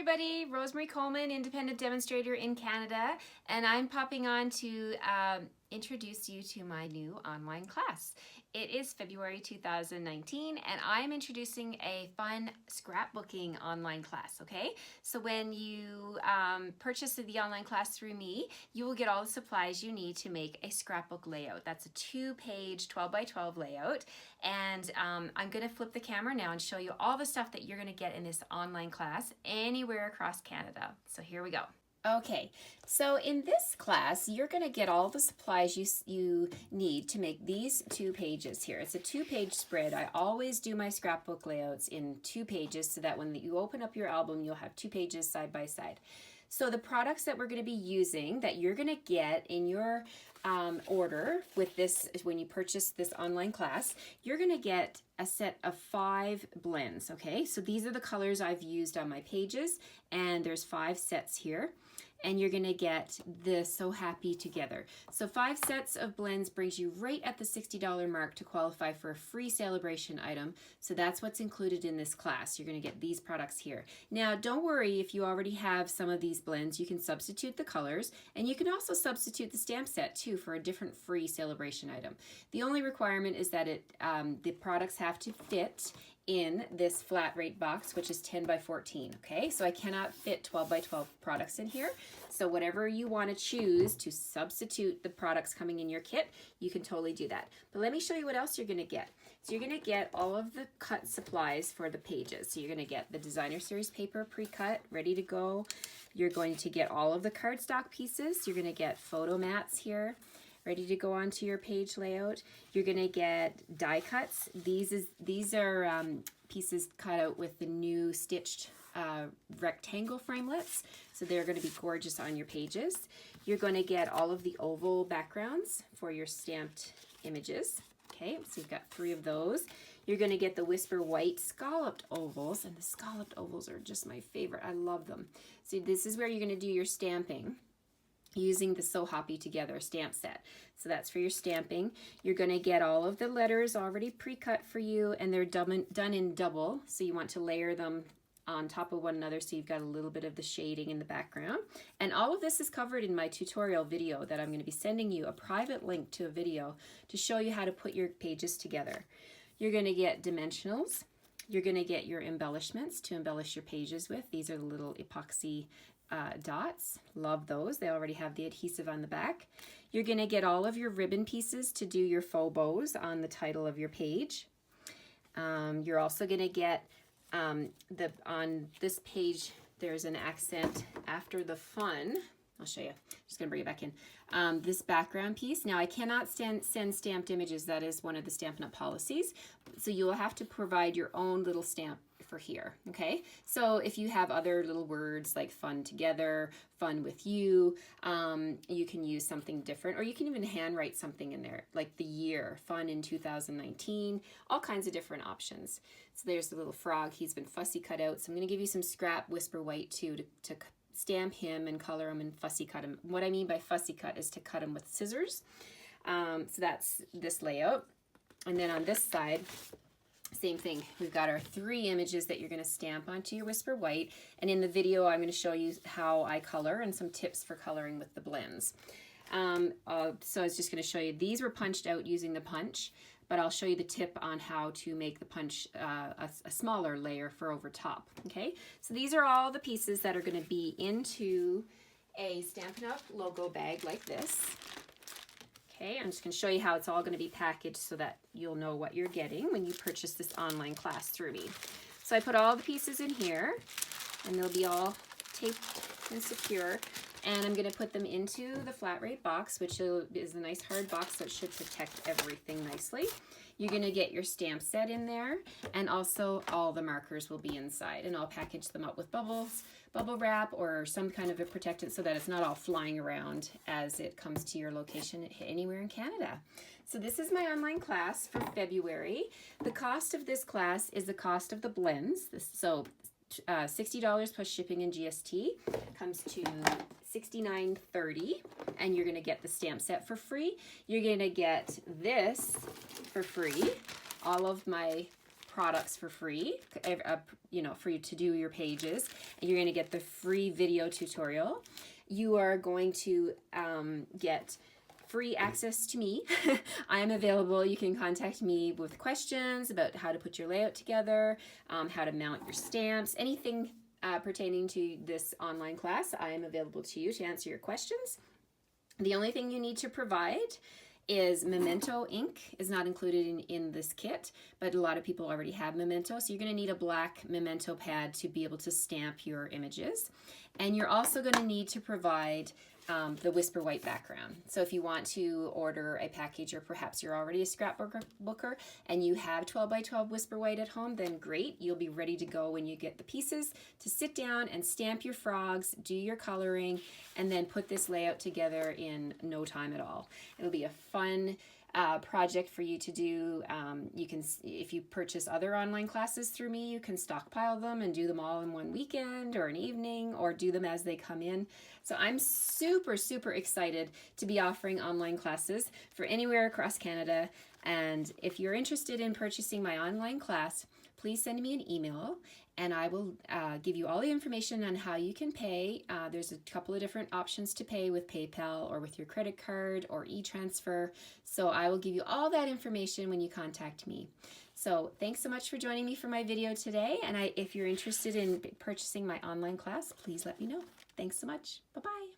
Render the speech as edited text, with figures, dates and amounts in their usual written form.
everybody, Marie Coleman, independent demonstrator in Canada, and I'm popping on to introduce you to my new online class. It is February 2019 and I'm introducing a fun scrapbooking online class, okay? So when you purchase the online class through me, you will get all the supplies you need to make a scrapbook layout. That's a 2-page 12 by 12 layout, and I'm gonna flip the camera now and show you all the stuff that you're gonna get in this online class anywhere across Canada. So here we go. Okay, so in this class, you're going to get all the supplies you need to make these 2 pages here. It's a 2-page spread. I always do my scrapbook layouts in 2 pages so that when you open up your album, you'll have 2 pages side by side. So the products that we're going to be using, that you're going to get in your order with this, when you purchase this online class, you're going to get a set of 5 blends, okay? So these are the colors I've used on my pages, and there's 5 sets here. And you're gonna get the So Happy Together. So 5 sets of blends brings you right at the $60 mark to qualify for a free Sale-A-Bration item. So that's what's included in this class. You're gonna get these products here. Now, don't worry if you already have some of these blends. You can substitute the colors, and you can also substitute the stamp set too for a different free Sale-A-Bration item. The only requirement is that the products have to fit in this flat rate box, which is 10 by 14, okay? So I cannot fit 12 by 12 products in here. So whatever you want to choose to substitute the products coming in your kit, you can totally do that. But let me show you what else you're gonna get. So you're gonna get all of the cut supplies for the pages. So you're gonna get the designer series paper pre-cut, ready to go. You're going to get all of the cardstock pieces. You're gonna get photo mats here, ready to go onto your page layout. You're gonna get die cuts. These are pieces cut out with the new stitched rectangle framelits, so they're gonna be gorgeous on your pages. You're gonna get all of the oval backgrounds for your stamped images. Okay, so you've got 3 of those. You're gonna get the Whisper White scalloped ovals, and the scalloped ovals are just my favorite. I love them. So this is where you're gonna do your stamping using the So Hoppy Together stamp set. So that's for your stamping. You're gonna get all of the letters already pre-cut for you, and they're done in double, so you want to layer them on top of one another so you've got a little bit of the shading in the background. And all of this is covered in my tutorial video that I'm gonna be sending you a private link to a video to show you how to put your pages together. You're gonna get dimensionals. You're gonna get your embellishments to embellish your pages with. These are the little epoxy dots. Love those. They already have the adhesive on the back. You're going to get all of your ribbon pieces to do your faux bows on the title of your page. You're also going to get on this page, there's an accent after the fun. I'll show you. Just going to bring it back in. This background piece. Now, I cannot send stamped images. That is one of the Stampin' Up! Policies. So you'll have to provide your own little stamp for here, okay? So if you have other little words like fun together, fun with you, you can use something different, or you can even handwrite something in there, like the year, fun in 2019, all kinds of different options. So there's the little frog. He's been fussy cut out. So I'm gonna give you some scrap Whisper White too to stamp him and color him and fussy cut him. What I mean by fussy cut is to cut him with scissors. So that's this layout. And then on this side, same thing. We've got our 3 images that you're going to stamp onto your Whisper White. And in the video, I'm going to show you how I color and some tips for coloring with the blends. So I was just going to show you, these were punched out using the punch, but I'll show you the tip on how to make the punch a smaller layer for over top. Okay, so these are all the pieces that are going to be into a Stampin' Up! Logo bag like this. Okay, I'm just going to show you how it's all going to be packaged so that you'll know what you're getting when you purchase this online class through me. So I put all the pieces in here, and they'll be all taped and secure. And I'm going to put them into the flat rate box, which is a nice hard box, so it should protect everything nicely. You're going to get your stamp set in there, and also all the markers will be inside. And I'll package them up with bubble wrap or some kind of a protectant so that it's not all flying around as it comes to your location anywhere in Canada. So this is my online class for February. The cost of this class is the cost of the blends. So $60 plus shipping and GST comes to $69.30, and you're going to get the stamp set for free. You're going to get this for free, all of my products for free, you know, for you to do your pages. And you're going to get the free video tutorial. You are going to get free access to me. I am available. You can contact me with questions about how to put your layout together, how to mount your stamps, anything pertaining to this online class. I am available to you to answer your questions. The only thing you need to provide is Memento ink. Is not included in this kit, but a lot of people already have Memento, so you're going to need a black Memento pad to be able to stamp your images. And you're also going to need to provide the Whisper White background. So if you want to order a package, or perhaps you're already a scrapbooker and you have 12 by 12 Whisper White at home, then great. You'll be ready to go when you get the pieces to sit down and stamp your frogs, do your coloring, and then put this layout together in no time at all. It'll be a fun project for you to do. You can, if you purchase other online classes through me, you can stockpile them and do them all in one weekend or an evening, or do them as they come in. So I'm super, super excited to be offering online classes for anywhere across Canada. And if you're interested in purchasing my online class, please send me an email and I will give you all the information on how you can pay. There's a couple of different options to pay with PayPal or with your credit card or e-transfer. So I will give you all that information when you contact me. So thanks so much for joining me for my video today. And if you're interested in purchasing my online class, please let me know. Thanks so much. Bye-bye.